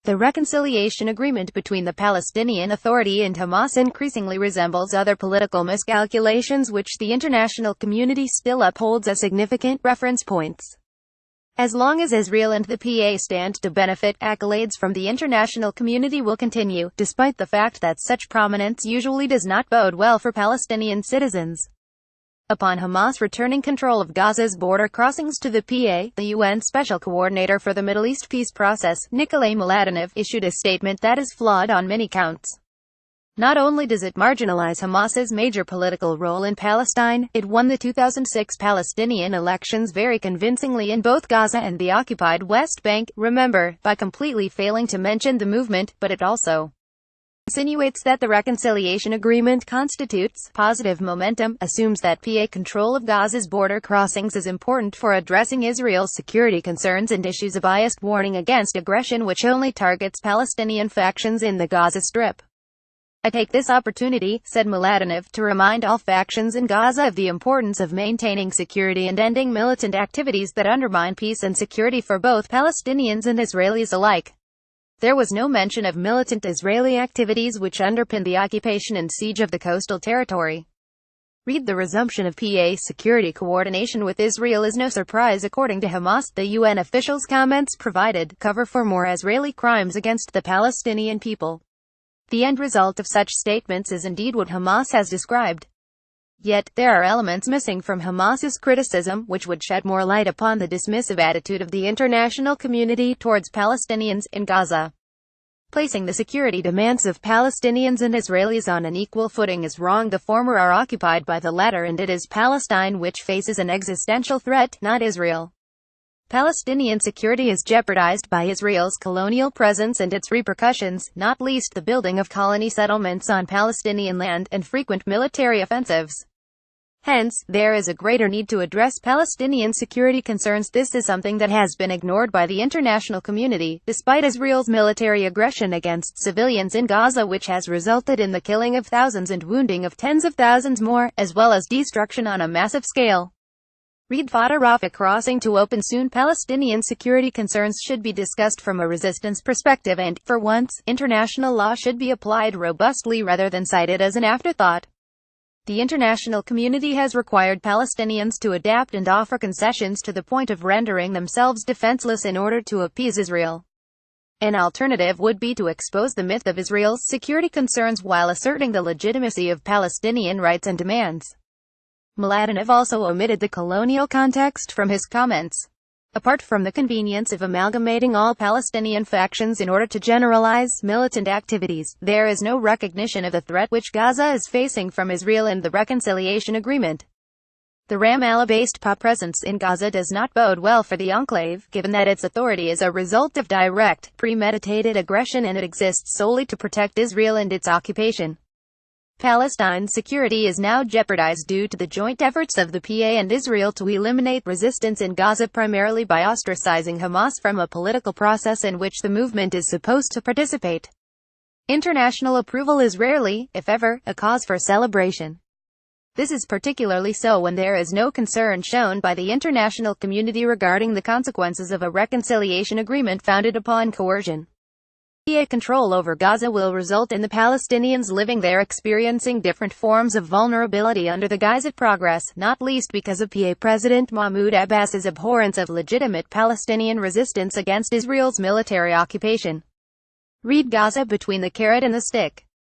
The reconciliation agreement between the Palestinian Authority and Hamas increasingly resembles other political miscalculations which the international community still upholds as significant reference points. As long as Israel and the PA stand to benefit, accolades from the international community will continue, despite the fact that such prominence usually does not bode well for Palestinian citizens. Upon Hamas returning control of Gaza's border crossings to the PA, the UN Special Coordinator for the Middle East peace process, Nikolay Mladenov, issued a statement that is flawed on many counts. Not only does it marginalize Hamas's major political role in Palestine, it won the 2006 Palestinian elections very convincingly in both Gaza and the occupied West Bank, remember, by completely failing to mention the movement, but it also insinuates that the reconciliation agreement constitutes positive momentum, assumes that PA control of Gaza's border crossings is important for addressing Israel's security concerns, and issues a biased warning against aggression which only targets Palestinian factions in the Gaza Strip. "I take this opportunity," said Mladenov, "to remind all factions in Gaza of the importance of maintaining security and ending militant activities that undermine peace and security for both Palestinians and Israelis alike." There was no mention of militant Israeli activities which underpin the occupation and siege of the coastal territory. Read the resumption of PA security coordination with Israel is no surprise. According to Hamas, the UN officials' comments provided cover for more Israeli crimes against the Palestinian people. The end result of such statements is indeed what Hamas has described. Yet, there are elements missing from Hamas's criticism, which would shed more light upon the dismissive attitude of the international community towards Palestinians in Gaza. Placing the security demands of Palestinians and Israelis on an equal footing is wrong. The former are occupied by the latter, and it is Palestine which faces an existential threat, not Israel. Palestinian security is jeopardized by Israel's colonial presence and its repercussions, not least the building of colony settlements on Palestinian land, and frequent military offensives. Hence, there is a greater need to address Palestinian security concerns. This is something that has been ignored by the international community, despite Israel's military aggression against civilians in Gaza, which has resulted in the killing of thousands and wounding of tens of thousands more, as well as destruction on a massive scale. Read Rafah crossing to open soon. Palestinian security concerns should be discussed from a resistance perspective and, for once, international law should be applied robustly rather than cited as an afterthought. The international community has required Palestinians to adapt and offer concessions to the point of rendering themselves defenseless in order to appease Israel. An alternative would be to expose the myth of Israel's security concerns while asserting the legitimacy of Palestinian rights and demands. Mladenov also omitted the colonial context from his comments. Apart from the convenience of amalgamating all Palestinian factions in order to generalize militant activities, there is no recognition of the threat which Gaza is facing from Israel and the reconciliation agreement. The Ramallah-based PA presence in Gaza does not bode well for the enclave, given that its authority is a result of direct, premeditated aggression and it exists solely to protect Israel and its occupation. Palestine's security is now jeopardized due to the joint efforts of the PA and Israel to eliminate resistance in Gaza, primarily by ostracizing Hamas from a political process in which the movement is supposed to participate. International approval is rarely, if ever, a cause for celebration. This is particularly so when there is no concern shown by the international community regarding the consequences of a reconciliation agreement founded upon coercion. PA control over Gaza will result in the Palestinians living there experiencing different forms of vulnerability under the guise of progress, not least because of PA President Mahmoud Abbas's abhorrence of legitimate Palestinian resistance against Israel's military occupation. Read Gaza between the carrot and the stick.